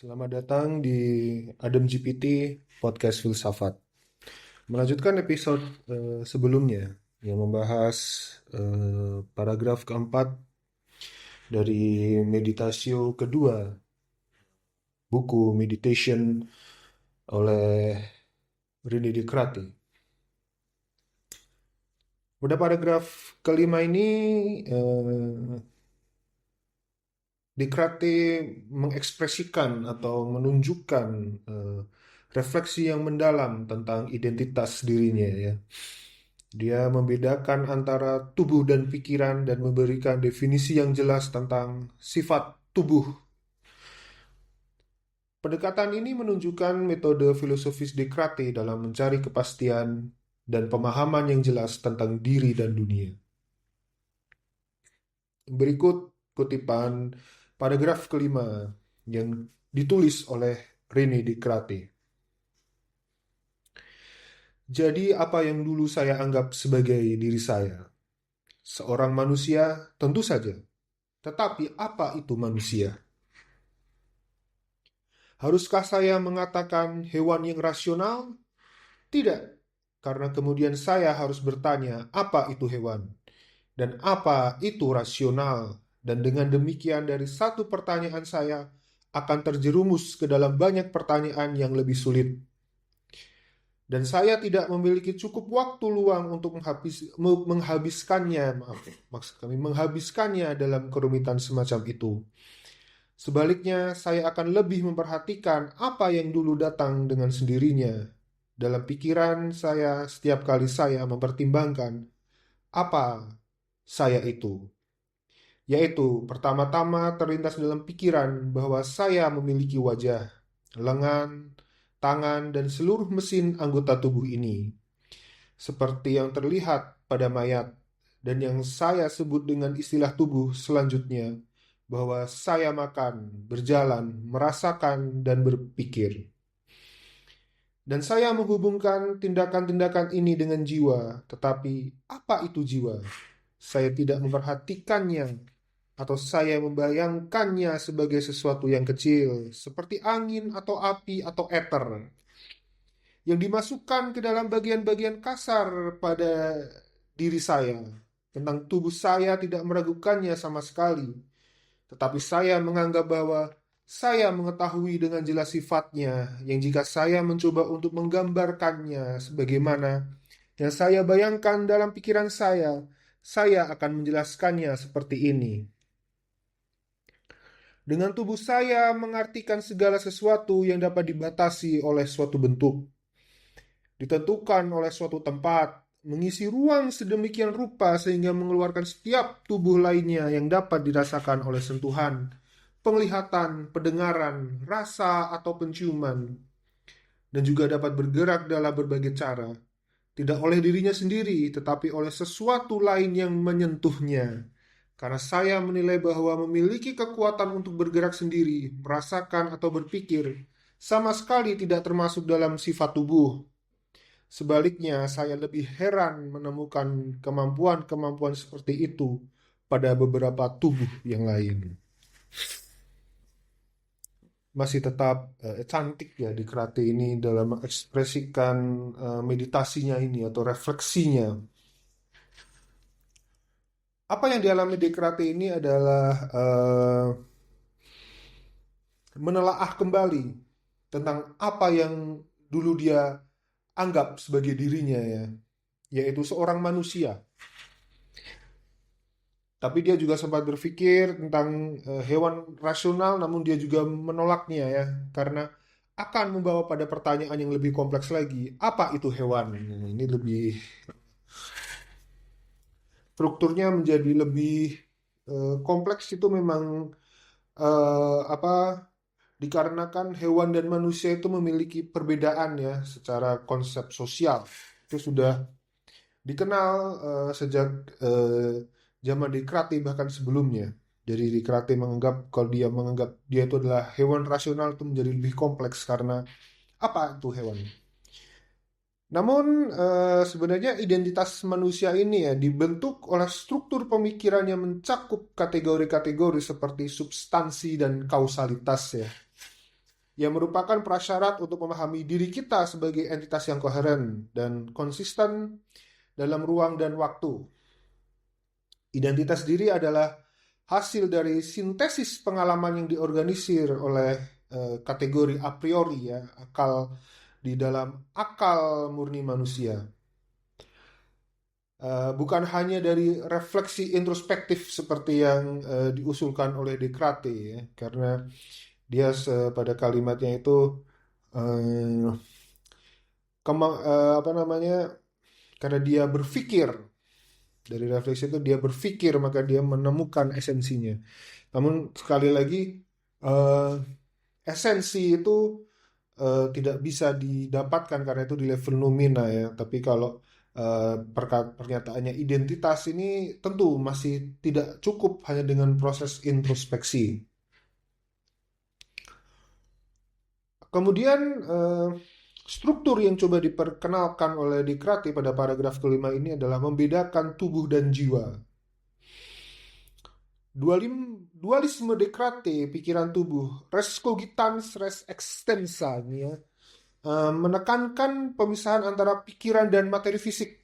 Selamat datang di Adem GPT Podcast Filsafat. Melanjutkan episode sebelumnya yang membahas paragraf keempat dari meditasio kedua buku Meditation oleh René Descartes. Pada paragraf kelima ini Descartes mengekspresikan atau menunjukkan refleksi yang mendalam tentang identitas dirinya ya. Dia membedakan antara tubuh dan pikiran dan memberikan definisi yang jelas tentang sifat tubuh. Pendekatan ini menunjukkan metode filosofis Descartes dalam mencari kepastian dan pemahaman yang jelas tentang diri dan dunia. Berikut kutipan paragraf kelima yang ditulis oleh René Descartes. Jadi apa yang dulu saya anggap sebagai diri saya? Seorang manusia, tentu saja. Tetapi apa itu manusia? Haruskah saya mengatakan hewan yang rasional? Tidak, karena kemudian saya harus bertanya apa itu hewan dan apa itu rasional. Dan dengan demikian dari satu pertanyaan saya akan terjerumus ke dalam banyak pertanyaan yang lebih sulit. Dan saya tidak memiliki cukup waktu luang untuk menghabiskannya dalam kerumitan semacam itu. Sebaliknya, saya akan lebih memperhatikan apa yang dulu datang dengan sendirinya. Dalam pikiran saya, setiap kali saya mempertimbangkan apa saya itu. Yaitu, pertama-tama terlintas dalam pikiran bahwa saya memiliki wajah, lengan, tangan, dan seluruh mesin anggota tubuh ini. Seperti yang terlihat pada mayat, dan yang saya sebut dengan istilah tubuh selanjutnya, bahwa saya makan, berjalan, merasakan, dan berpikir. Dan saya menghubungkan tindakan-tindakan ini dengan jiwa, tetapi apa itu jiwa? Saya tidak memperhatikannya, atau saya membayangkannya sebagai sesuatu yang kecil, seperti angin atau api atau ether, yang dimasukkan ke dalam bagian-bagian kasar pada diri saya. Tentang tubuh saya tidak meragukannya sama sekali. Tetapi saya menganggap bahwa saya mengetahui dengan jelas sifatnya, yang jika saya mencoba untuk menggambarkannya sebagaimana yang saya bayangkan dalam pikiran saya akan menjelaskannya seperti ini. Dengan tubuh saya mengartikan segala sesuatu yang dapat dibatasi oleh suatu bentuk, ditentukan oleh suatu tempat, mengisi ruang sedemikian rupa sehingga mengeluarkan setiap tubuh lainnya yang dapat dirasakan oleh sentuhan, penglihatan, pendengaran, rasa, atau penciuman, dan juga dapat bergerak dalam berbagai cara, tidak oleh dirinya sendiri, tetapi oleh sesuatu lain yang menyentuhnya. Karena saya menilai bahwa memiliki kekuatan untuk bergerak sendiri, merasakan, atau berpikir, sama sekali tidak termasuk dalam sifat tubuh. Sebaliknya, saya lebih heran menemukan kemampuan-kemampuan seperti itu pada beberapa tubuh yang lain. Masih tetap cantik ya di Descartes ini dalam mengekspresikan meditasinya ini atau refleksinya. Apa yang dialami Descartes ini adalah menelaah kembali tentang apa yang dulu dia anggap sebagai dirinya ya, yaitu seorang manusia. Tapi dia juga sempat berpikir tentang hewan rasional, namun dia juga menolaknya ya, karena akan membawa pada pertanyaan yang lebih kompleks lagi. Apa itu hewan? Nah, ini lebih strukturnya menjadi lebih kompleks itu memang apa dikarenakan hewan dan manusia itu memiliki perbedaan ya secara konsep sosial. Itu sudah dikenal sejak zaman Descartes bahkan sebelumnya. Jadi Descartes menganggap kalau dia menganggap dia itu adalah hewan rasional itu menjadi lebih kompleks karena apa itu hewan? Namun sebenarnya identitas manusia ini ya dibentuk oleh struktur pemikiran yang mencakup kategori-kategori seperti substansi dan kausalitas ya. yang merupakan prasyarat untuk memahami diri kita sebagai entitas yang koheren dan konsisten dalam ruang dan waktu. Identitas diri adalah hasil dari sintesis pengalaman yang diorganisir oleh kategori a priori, ya, akal di dalam akal murni manusia. Bukan hanya dari refleksi introspektif seperti yang diusulkan oleh Descartes, ya, karena dia pada kalimatnya itu eh, apa namanya, karena dia berpikir, dari refleksi itu dia berpikir maka dia menemukan esensinya. Namun sekali lagi, eh, esensi itu tidak bisa didapatkan karena itu di level nomina, ya. Tapi kalau pernyataannya identitas ini tentu masih tidak cukup hanya dengan proses introspeksi. Kemudian struktur yang coba diperkenalkan oleh Descartes pada paragraf kelima ini adalah membedakan tubuh dan jiwa. Dualisme Descartes, pikiran tubuh, res cogitans, res extensa, ini ya, menekankan pemisahan antara pikiran dan materi fisik.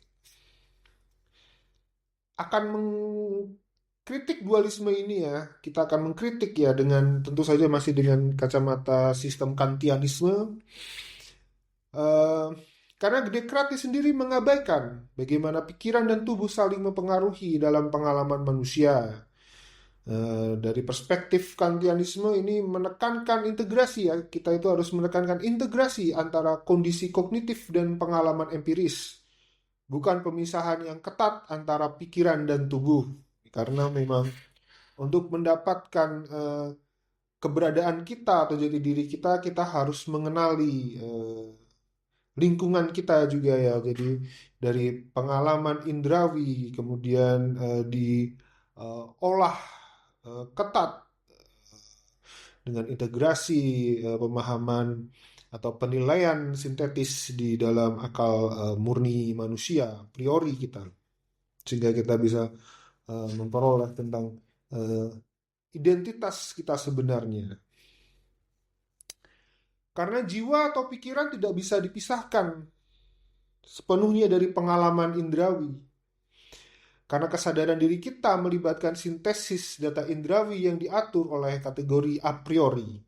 Akan mengkritik dualisme ini, ya, kita akan mengkritik, ya, dengan tentu saja masih dengan kacamata sistem Kantianisme. Karena Descartes sendiri mengabaikan bagaimana pikiran dan tubuh saling mempengaruhi dalam pengalaman manusia. Dari perspektif Kantianisme ini menekankan integrasi, ya, kita itu harus menekankan integrasi antara kondisi kognitif dan pengalaman empiris, bukan pemisahan yang ketat antara pikiran dan tubuh, karena memang untuk mendapatkan keberadaan kita atau jati diri kita, kita harus mengenali lingkungan kita juga, ya. Jadi dari pengalaman indrawi kemudian diolah ketat dengan integrasi pemahaman atau penilaian sintetis di dalam akal murni manusia, priori kita, sehingga kita bisa memperoleh tentang uh, identitas kita sebenarnya. Karena jiwa atau pikiran tidak bisa dipisahkan sepenuhnya dari pengalaman indrawi. Karena kesadaran diri kita melibatkan sintesis data indrawi yang diatur oleh kategori a priori.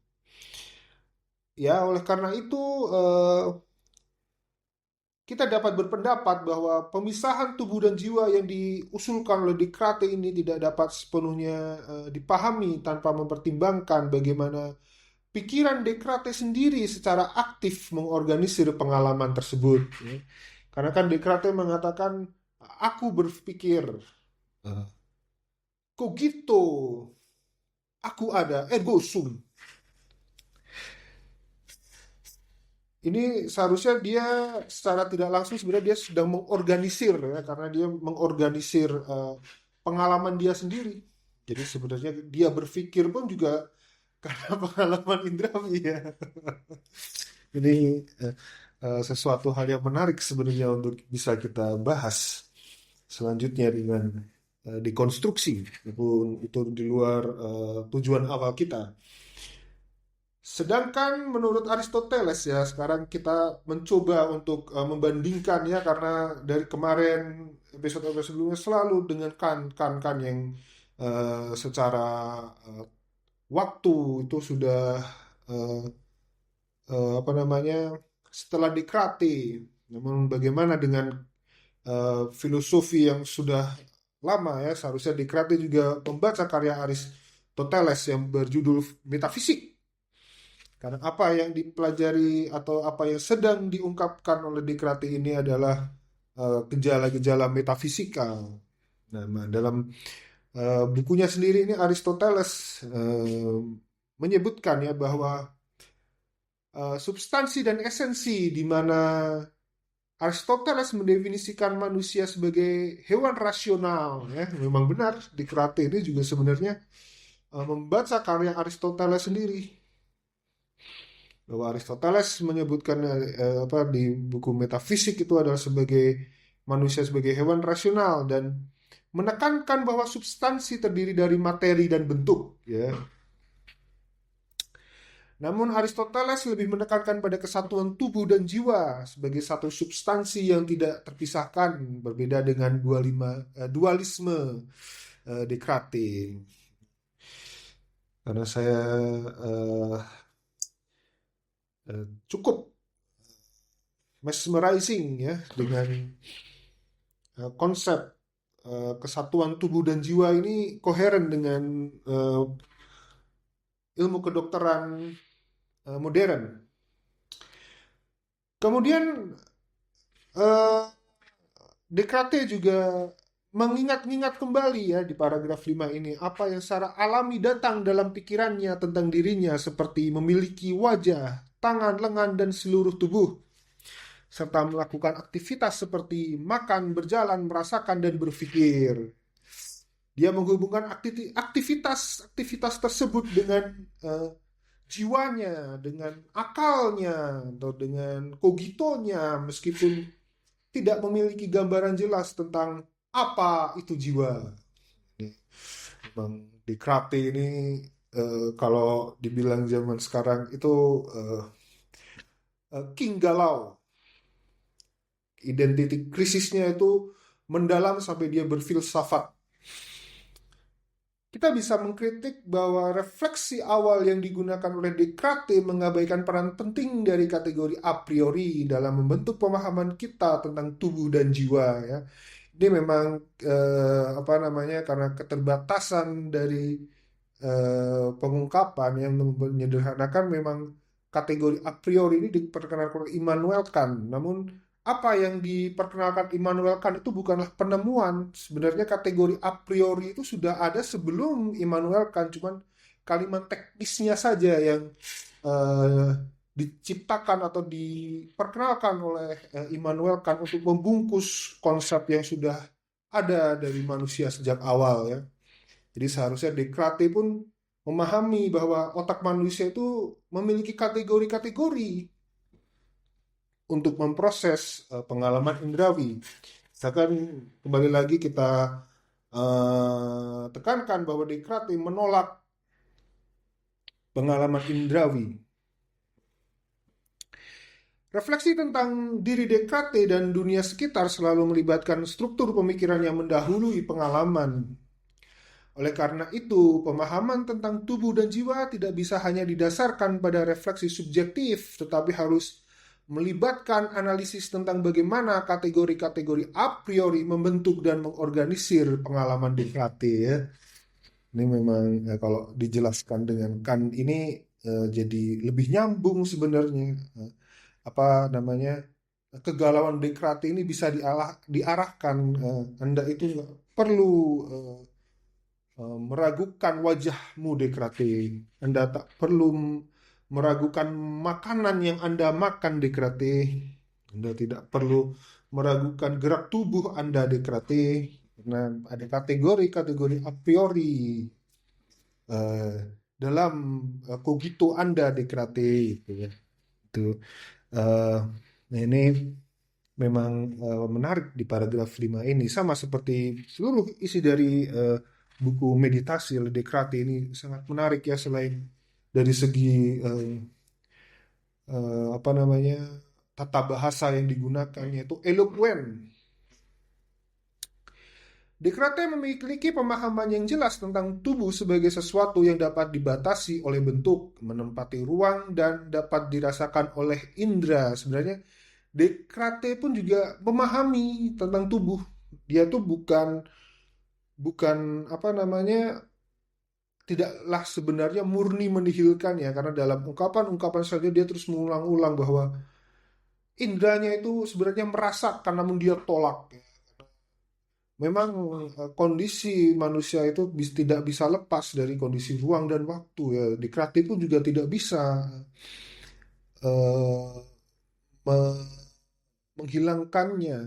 Ya, oleh karena itu kita dapat berpendapat bahwa pemisahan tubuh dan jiwa yang diusulkan oleh Descartes ini tidak dapat sepenuhnya dipahami tanpa mempertimbangkan bagaimana pikiran Descartes sendiri secara aktif mengorganisir pengalaman tersebut, ya. Karena kan Descartes mengatakan, aku berpikir, cogito, aku ada, ergo sum. Ini seharusnya dia secara tidak langsung sebenarnya dia sedang mengorganisir, ya, karena dia mengorganisir pengalaman dia sendiri. Jadi sebenarnya dia berpikir pun juga karena pengalaman indrawi, ya. Ini sesuatu hal yang menarik sebenarnya untuk bisa kita bahas selanjutnya dengan dekonstruksi, walaupun itu di luar tujuan awal kita. Sedangkan menurut Aristoteles, ya, sekarang kita mencoba untuk membandingkan, ya, karena dari kemarin episode-episode sebelumnya selalu dengan kan yang secara waktu itu sudah uh, apa namanya, setelah Descartes. Namun bagaimana dengan filosofi yang sudah lama, ya, seharusnya Descartes juga membaca karya Aristoteles yang berjudul Metafisik. Karena apa yang dipelajari atau apa yang sedang diungkapkan oleh Descartes ini adalah gejala-gejala metafisikal. Nah, dalam bukunya sendiri ini Aristoteles menyebutkan, ya, bahwa substansi dan esensi di mana Aristoteles mendefinisikan manusia sebagai hewan rasional, ya, memang benar. Descartes ini juga sebenarnya membaca karya Aristoteles sendiri, bahwa Aristoteles menyebutkan di buku Metafisik itu adalah sebagai manusia sebagai hewan rasional dan menekankan bahwa substansi terdiri dari materi dan bentuk, ya. Namun Aristoteles lebih menekankan pada kesatuan tubuh dan jiwa sebagai satu substansi yang tidak terpisahkan, berbeda dengan dualisme Descartes. Karena saya eh, cukup mesmerizing ya dengan konsep kesatuan tubuh dan jiwa ini koheren dengan ilmu kedokteran modern. Kemudian eh, Descartes juga mengingat-ingat kembali ya di paragraf 5 ini apa yang secara alami datang dalam pikirannya tentang dirinya seperti memiliki wajah, tangan, lengan, dan seluruh tubuh serta melakukan aktivitas seperti makan, berjalan, merasakan, dan berpikir. Dia menghubungkan aktivitas tersebut dengan jiwanya, dengan akalnya, atau dengan kogitonya, meskipun tidak memiliki gambaran jelas tentang apa itu jiwa. Memang Descartes ini kalau dibilang zaman sekarang itu king galau. Identity krisisnya itu mendalam sampai dia berfilsafat. Kita bisa mengkritik bahwa refleksi awal yang digunakan oleh Descartes mengabaikan peran penting dari kategori a priori dalam membentuk pemahaman kita tentang tubuh dan jiwa ya. Ini memang apa namanya karena keterbatasan dari pengungkapan yang menyederhanakan memang kategori a priori ini diperkenalkan oleh Immanuel Kant. Namun apa yang diperkenalkan Immanuel Kant itu bukanlah penemuan. Sebenarnya kategori a priori itu sudah ada sebelum Immanuel Kant, cuman kalimat teknisnya saja yang eh, diciptakan atau diperkenalkan oleh Immanuel Kant untuk membungkus konsep yang sudah ada dari manusia sejak awal ya. Jadi seharusnya Descartes pun memahami bahwa otak manusia itu memiliki kategori-kategori untuk memproses pengalaman indrawi. Misalkan kembali lagi kita tekankan bahwa Descartes menolak pengalaman indrawi. Refleksi tentang diri Descartes dan dunia sekitar selalu melibatkan struktur pemikiran yang mendahului pengalaman. Oleh karena itu, pemahaman tentang tubuh dan jiwa tidak bisa hanya didasarkan pada refleksi subjektif, tetapi harus melibatkan analisis tentang bagaimana kategori-kategori a priori membentuk dan mengorganisir pengalaman Descartes ya. Ini memang kalau dijelaskan dengan Kant ini jadi lebih nyambung sebenarnya. Apa namanya? Kegalauan Descartes ini bisa diarahkan. Anda itu nggak perlu meragukan wajahmu Descartes. Anda tak perlu meragukan makanan yang Anda makan Descartes. Anda tidak perlu meragukan gerak tubuh Anda Descartes. Karena ada kategori-kategori a priori eh, dalam kogito Anda Descartes gitu ya. Itu nah ini memang menarik di paragraf 5 ini sama seperti seluruh isi dari buku meditasi oleh Descartes ini sangat menarik ya selain dari segi apa namanya tata bahasa yang digunakan yaitu eloquent. Descartes memiliki pemahaman yang jelas tentang tubuh sebagai sesuatu yang dapat dibatasi oleh bentuk, menempati ruang, dan dapat dirasakan oleh indera. Sebenarnya Descartes pun juga memahami tentang tubuh. Dia tuh bukan bukan apa namanya tidaklah sebenarnya murni menihilkan ya karena dalam ungkapan-ungkapan saja dia terus mengulang-ulang bahwa indranya itu sebenarnya merasakan namun dia tolak. Memang kondisi manusia itu tidak bisa lepas dari kondisi ruang dan waktu ya. Descartes pun juga tidak bisa eh, menghilangkannya.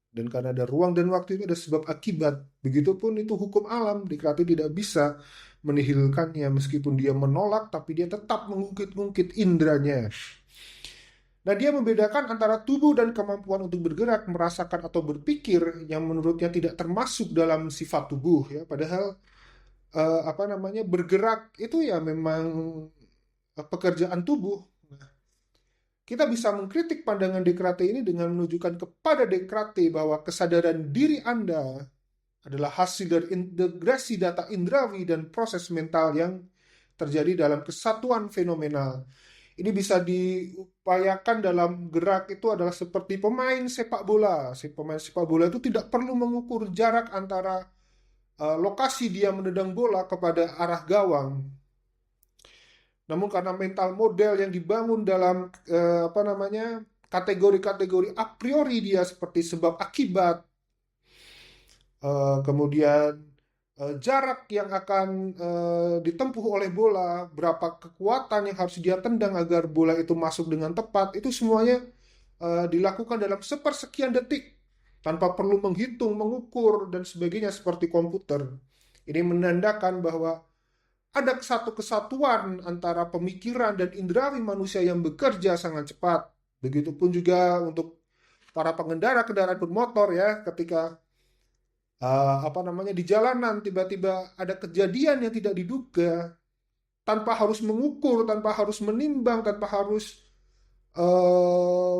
Dan karena ada ruang dan waktu itu ada sebab akibat. Begitupun itu hukum alam. Descartes tidak bisa menihilkannya meskipun dia menolak, tapi dia tetap mengungkit-ungkit indranya. Nah, dia membedakan antara tubuh dan kemampuan untuk bergerak, merasakan atau berpikir yang menurutnya tidak termasuk dalam sifat tubuh ya. Padahal apa namanya bergerak itu ya memang pekerjaan tubuh. Nah, kita bisa mengkritik pandangan Descartes ini dengan menunjukkan kepada Descartes bahwa kesadaran diri Anda adalah hasil dari integrasi data indrawi dan proses mental yang terjadi dalam kesatuan fenomenal. Ini bisa diupayakan dalam gerak itu adalah seperti pemain sepak bola. Si pemain sepak bola itu tidak perlu mengukur jarak antara lokasi dia menendang bola kepada arah gawang. Namun karena mental model yang dibangun dalam kategori-kategori a priori dia seperti sebab akibat, kemudian jarak yang akan ditempuh oleh bola, berapa kekuatan yang harus dia tendang agar bola itu masuk dengan tepat, itu semuanya dilakukan dalam sepersekian detik tanpa perlu menghitung, mengukur, dan sebagainya seperti komputer. Ini menandakan bahwa ada satu kesatuan antara pemikiran dan indrawi manusia yang bekerja sangat cepat. Begitupun juga untuk para pengendara kendaraan bermotor ya, ketika di jalanan tiba-tiba ada kejadian yang tidak diduga, tanpa harus mengukur, tanpa harus menimbang, tanpa harus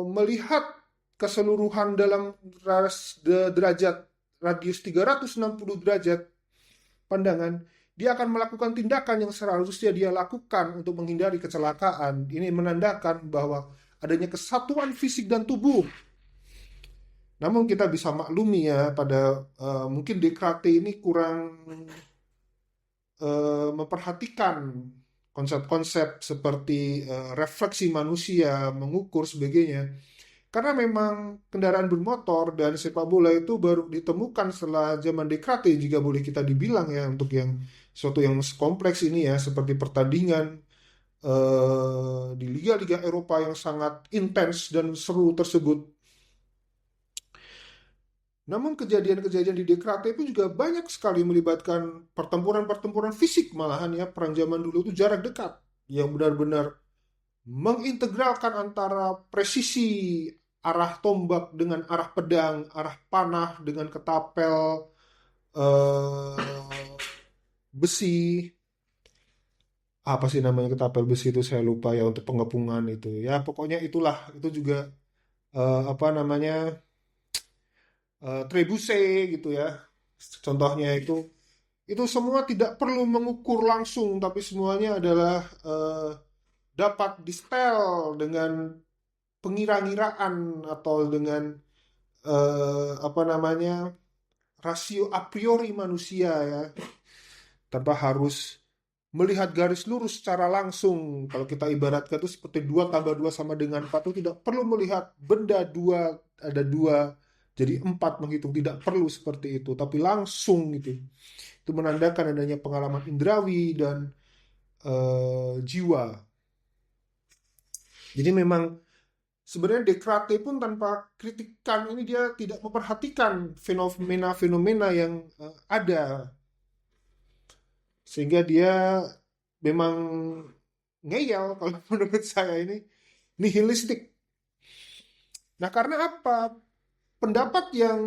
melihat keseluruhan dalam derajat radius 360 derajat pandangan, dia akan melakukan tindakan yang seharusnya dia lakukan untuk menghindari kecelakaan. Ini menandakan bahwa adanya kesatuan fisik dan tubuh. Namun kita bisa maklumi ya pada mungkin Descartes ini kurang memperhatikan konsep-konsep seperti refleksi manusia, mengukur sebagainya. Karena memang kendaraan bermotor dan sepak bola itu baru ditemukan setelah zaman Descartes, jika boleh kita dibilang ya, untuk yang suatu yang kompleks ini ya, seperti pertandingan di liga-liga Eropa yang sangat intens dan seru tersebut. Namun kejadian-kejadian di Descartes itu juga banyak sekali melibatkan pertempuran-pertempuran fisik, malahan ya, perang zaman dulu itu jarak dekat yang benar-benar mengintegralkan antara presisi arah tombak dengan arah pedang, arah panah dengan ketapel besi. Apa sih namanya ketapel besi itu, saya lupa ya, untuk pengepungan itu. Ya pokoknya itulah, itu juga apa namanya trebuchet gitu ya. Contohnya itu semua tidak perlu mengukur langsung, tapi semuanya adalah dapat disetel dengan pengira-ngiraan atau dengan rasio a priori manusia ya, tanpa harus melihat garis lurus secara langsung. Kalau kita ibaratkan itu seperti 2 tambah 2 sama dengan 4, itu tidak perlu melihat benda dua, ada dua jadi 4 menghitung, tidak perlu seperti itu, tapi langsung gitu. Itu menandakan adanya pengalaman indrawi dan jiwa. Jadi memang sebenarnya Descartes pun tanpa kritikan ini dia tidak memperhatikan fenomena-fenomena yang ada, sehingga dia memang ngeyel kalau menurut saya, ini nihilistik. Nah, karena apa? Pendapat yang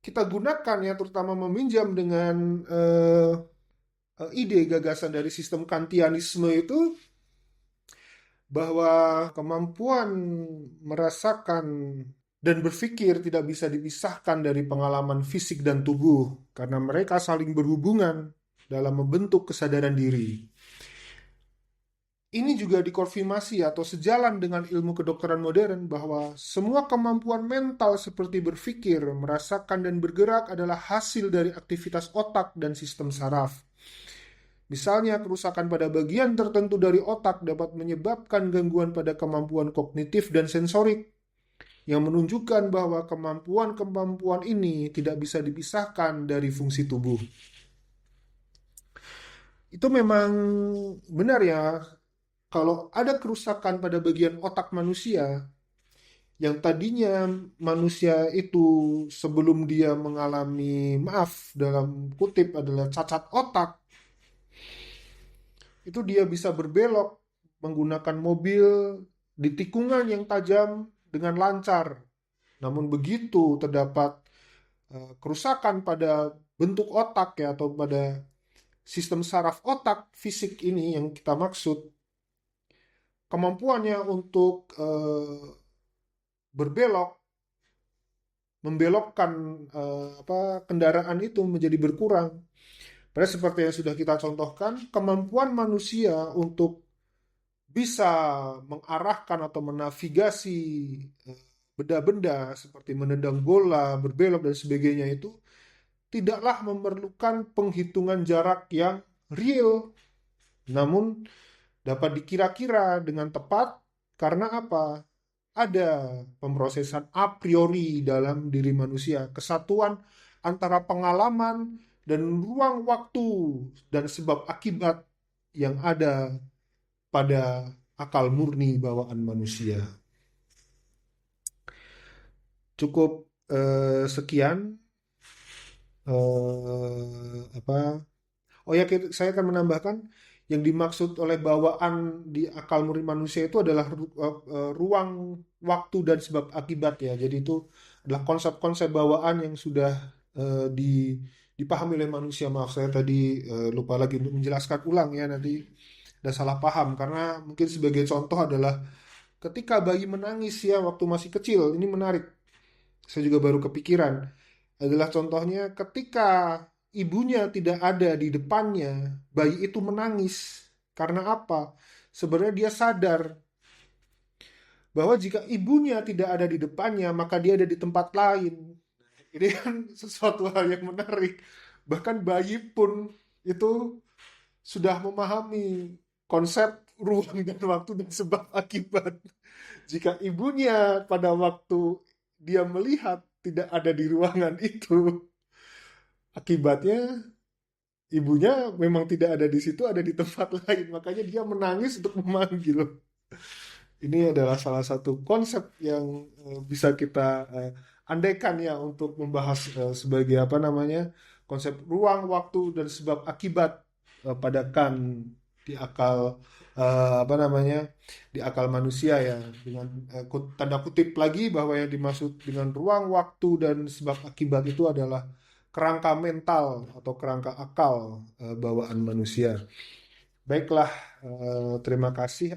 kita gunakan ya, terutama meminjam dengan ide gagasan dari sistem Kantianisme itu, bahwa kemampuan merasakan dan berpikir tidak bisa dipisahkan dari pengalaman fisik dan tubuh, karena mereka saling berhubungan dalam membentuk kesadaran diri. Ini juga dikonfirmasi atau sejalan dengan ilmu kedokteran modern bahwa semua kemampuan mental seperti berpikir, merasakan, dan bergerak adalah hasil dari aktivitas otak dan sistem saraf. Misalnya, kerusakan pada bagian tertentu dari otak dapat menyebabkan gangguan pada kemampuan kognitif dan sensorik, yang menunjukkan bahwa kemampuan-kemampuan ini tidak bisa dipisahkan dari fungsi tubuh. Itu memang benar ya, kalau ada kerusakan pada bagian otak manusia, yang tadinya manusia itu sebelum dia mengalami, maaf dalam kutip, adalah cacat otak, itu dia bisa berbelok menggunakan mobil di tikungan yang tajam dengan lancar. Namun begitu terdapat kerusakan pada bentuk otak ya, atau pada sistem saraf otak fisik ini yang kita maksud, kemampuannya untuk berbelok, membelokkan kendaraan itu menjadi berkurang. Padahal seperti yang sudah kita contohkan, kemampuan manusia untuk bisa mengarahkan atau menavigasi eh, benda-benda seperti menendang bola, berbelok dan sebagainya itu tidaklah memerlukan penghitungan jarak yang real, namun dapat dikira-kira dengan tepat karena apa? Ada pemrosesan a priori dalam diri manusia, kesatuan antara pengalaman dan ruang waktu dan sebab akibat yang ada pada akal murni bawaan manusia. Cukup sekian apa Oh ya, saya akan menambahkan yang dimaksud oleh bawaan di akal murni manusia itu adalah ruang, waktu, dan sebab akibat ya. Jadi itu adalah konsep-konsep bawaan yang sudah dipahami oleh manusia. Maaf saya tadi lupa lagi untuk menjelaskan ulang ya, nanti ada salah paham. Karena mungkin sebagai contoh adalah ketika bayi menangis ya waktu masih kecil. Ini menarik. Saya juga baru kepikiran adalah contohnya ketika ibunya tidak ada di depannya, bayi itu menangis. Karena apa? Sebenarnya dia sadar bahwa jika ibunya tidak ada di depannya, maka dia ada di tempat lain. Ini kan sesuatu hal yang menarik. Bahkan bayi pun itu sudah memahami konsep ruang dan waktu dan sebab akibat. Jika ibunya pada waktu dia melihat tidak ada di ruangan itu, akibatnya ibunya memang tidak ada di situ, ada di tempat lain. Makanya dia menangis untuk memanggil. Ini adalah salah satu konsep yang bisa kita andaikan ya untuk membahas sebagai apa namanya konsep ruang, waktu, dan sebab akibat pada Kant di akal apa namanya di akal manusia ya dengan tanda kutip lagi bahwa yang dimaksud dengan ruang, waktu, dan sebab akibat itu adalah kerangka mental atau kerangka akal bawaan manusia. Baiklah, terima kasih.